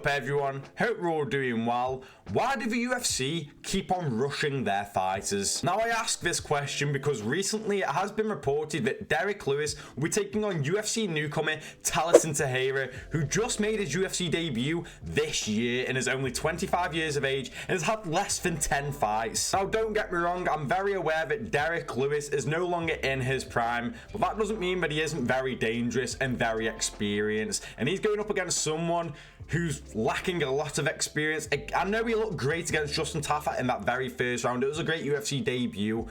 up everyone, hope we're all doing well. Why do the UFC keep on rushing their fighters? Now I ask this question because recently it has been reported that Derek Lewis will be taking on UFC newcomer Talison Tahira, who just made his UFC debut this year and is only 25 years of age and has had less than 10 fights. Now don't get me wrong, I'm very aware that Derek Lewis is no longer in his prime, but that doesn't mean that he isn't very dangerous and very experienced, and he's going up against someone who's lacking a lot of experience. I know he looked great against Justin Tafa in that very first round. It was a great UFC debut,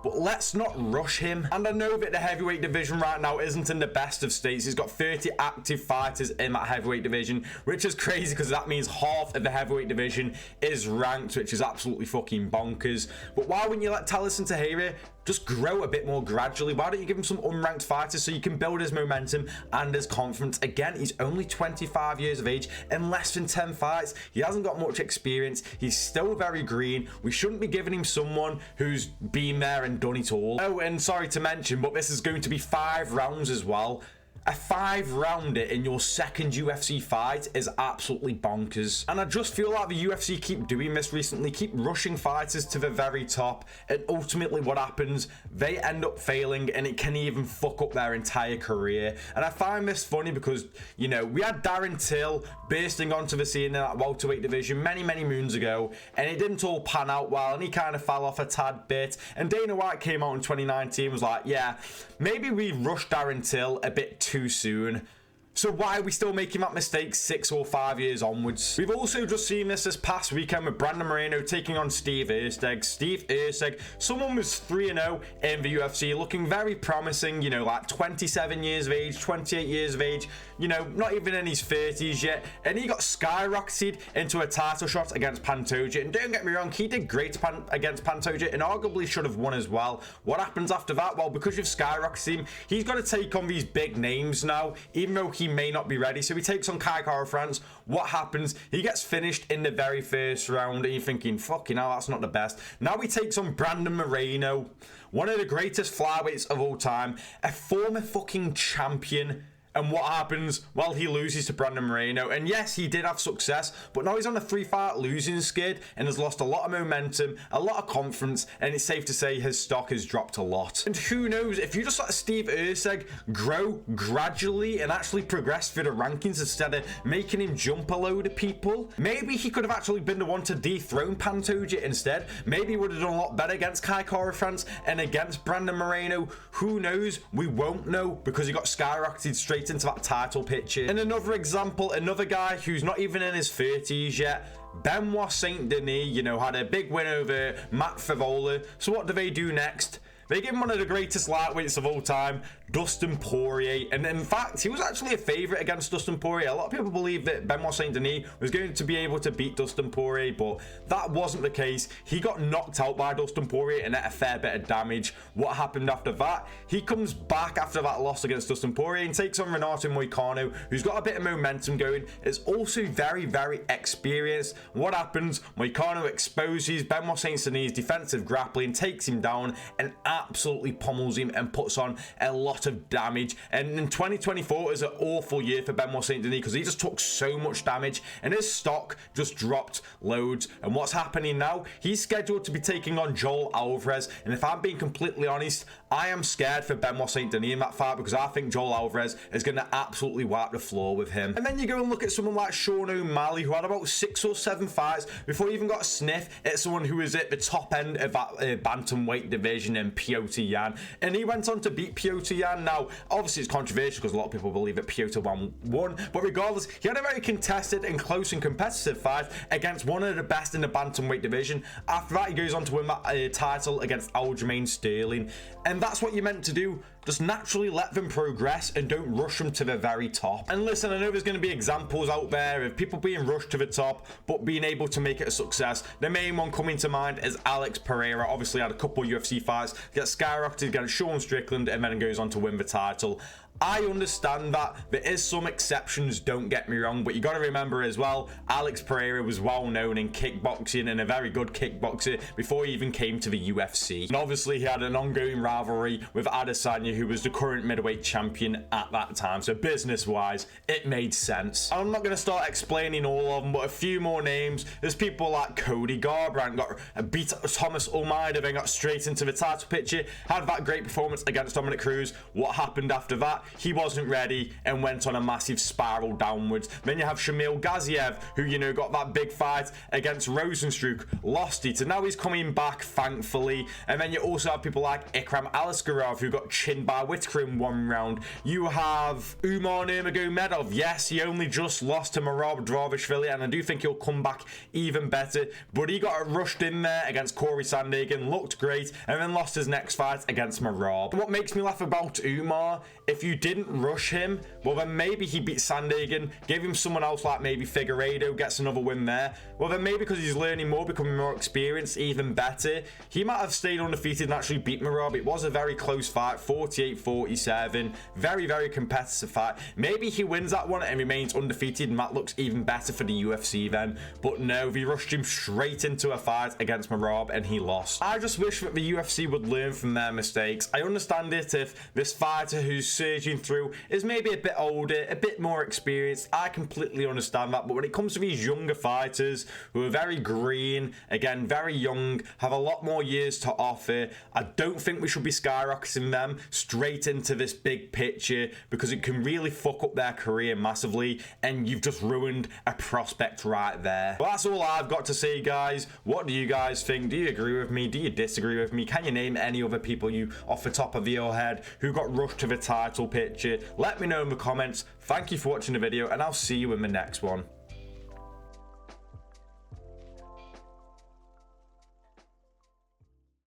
but let's not rush him. And I know that the heavyweight division right now isn't in the best of states. He's got 30 active fighters in that heavyweight division, which is crazy because that means half of the heavyweight division is ranked, which is absolutely fucking bonkers. But why wouldn't you let Talison Tahira just grow a bit more gradually? Why don't you give him some unranked fighters so you can build his momentum and his confidence? Again, he's only 25 years of age and less than 10 fights. He hasn't got much experience. He's still very green. We shouldn't be giving him someone who's been there and done it all. Oh, and sorry to mention, but this is going to be 5 rounds as well. A 5-rounder in your second UFC fight is absolutely bonkers. And I just feel like the UFC keep doing this recently, keep rushing fighters to the very top, and ultimately what happens, they end up failing and it can even fuck up their entire career. And I find this funny because, you know, we had Darren Till bursting onto the scene in that welterweight division many moons ago, and it didn't all pan out well, and he kind of fell off a tad bit. And Dana White came out in 2019 and was like, yeah, maybe we rushed Darren Till a bit too soon. So why are we still making that mistake 6 or 5 years onwards? We've also just seen this past weekend with Brandon Moreno taking on Steve Ersteg. Steve Ersteg, someone was 3-0 in the UFC, looking very promising, you know, like 27 years of age, 28 years of age, you know, not even in his 30s yet, and he got skyrocketed into a title shot against Pantoja. And don't get me wrong, he did great against Pantoja and arguably should have won as well. What happens after that? Well, because you've skyrocketed him, he's got to take on these big names now, even though he may not be ready. So he takes on Kai Kara-France. What happens? He gets finished in the very first round, and you're thinking, fucking hell, that's not the best. Now he takes on Brandon Moreno, one of the greatest flyweights of all time, a former fucking champion. And what happens? Well, he loses to Brandon Moreno. And yes, he did have success, but now he's on a 3-fight losing skid and has lost a lot of momentum, a lot of confidence, and it's safe to say his stock has dropped a lot. And who knows, if you just let Steve Ersteg grow gradually and actually progress through the rankings instead of making him jump a load of people, maybe he could have actually been the one to dethrone Pantoja instead. Maybe he would have done a lot better against Kai Kara-France and against Brandon Moreno. Who knows? We won't know because he got skyrocketed straight into that title picture. And another example, another guy who's not even in his 30s yet, Benoit Saint Denis, you know, had a big win over Matt Favola. So what do they do next? They give him one of the greatest lightweights of all time, Dustin Poirier. And in fact, he was actually a favourite against Dustin Poirier. A lot of people believe that Benoit Saint Denis was going to be able to beat Dustin Poirier, but that wasn't the case. He got knocked out by Dustin Poirier and at a fair bit of damage. What happened after that? He comes back after that loss against Dustin Poirier and takes on Renato Moicano, who's got a bit of momentum going, is also very experienced. What happens? Moicano exposes Benoit Saint Denis' defensive grappling, takes him down, and absolutely pummels him and puts on a lot of damage. And in 2024 is an awful year for Benoit Saint Denis because he just took so much damage and his stock just dropped loads. And what's happening now? He's scheduled to be taking on Joel Alvarez, and if I'm being completely honest, I am scared for Benoit Saint Denis in that fight because I think Joel Alvarez is going to absolutely wipe the floor with him. And then you go and look at someone like Sean O'Malley, who had about 6 or 7 fights before he even got a sniff at someone who was at the top end of that bantamweight division in Piotr Jan, and he went on to beat Piotr Jan. Now, obviously it's controversial because a lot of people believe that Piotr Jan won, but regardless, he had a very contested and close and competitive fight against one of the best in the bantamweight division. After that, he goes on to win that title against Aljamain Sterling, and that's what you're meant to do. Just naturally let them progress and don't rush them to the very top. And listen, I know there's going to be examples out there of people being rushed to the top but being able to make it a success. The main one coming to mind is Alex Pereira. Obviously had a couple UFC fights, gets skyrocketed against Sean Strickland and then goes on to win the title. I understand that there is some exceptions, don't get me wrong, but you got to remember as well, Alex Pereira was well known in kickboxing and a very good kickboxer before he even came to the UFC. And obviously he had an ongoing rivalry with Adesanya, who was the current middleweight champion at that time. So business wise, it made sense. I'm not going to start explaining all of them, but a few more names. There's people like Cody Garbrandt, got beat Thomas Almeida, then got straight into the title picture, had that great performance against Dominic Cruz. What happened after that? He wasn't ready and went on a massive spiral downwards. Then you have Shamil Gaziev, who, you know, got that big fight against Rosenstruck, lost it, and now he's coming back, thankfully. And then you also have people like Ikram Aliskerov, who got chinned by Whittaker in one round. You have Umar Nurmagomedov. Yes, he only just lost to Merab Dvalishvili, and I do think he'll come back even better, but he got rushed in there against Corey Sandhagen, looked great, and then lost his next fight against Merab. What makes me laugh about Umar, if you didn't rush him, well then maybe he beat Sandhagen, gave him someone else like maybe Figueiredo, gets another win there. Well then maybe because he's learning more, becoming more experienced, even better, he might have stayed undefeated and actually beat Merab. It was a very close fight, 48-47, very, very competitive fight. Maybe he wins that one and remains undefeated, and that looks even better for the UFC then. But no, he rushed him straight into a fight against Merab and he lost. I just wish that the UFC would learn from their mistakes. I understand it if this fighter who's surging through is maybe a bit older, a bit more experienced. I completely understand that. But when it comes to these younger fighters who are very green, again, very young, have a lot more years to offer, I don't think we should be skyrocketing them straight into this big picture, because it can really fuck up their career massively, and you've just ruined a prospect right there. Well, that's all I've got to say, guys. What do you guys think? Do you agree with me? Do you disagree with me? Can you name any other people you off the top of your head who got rushed to the title picture? Let me know in the comments. Thank you for watching the video, and I'll see you in the next one.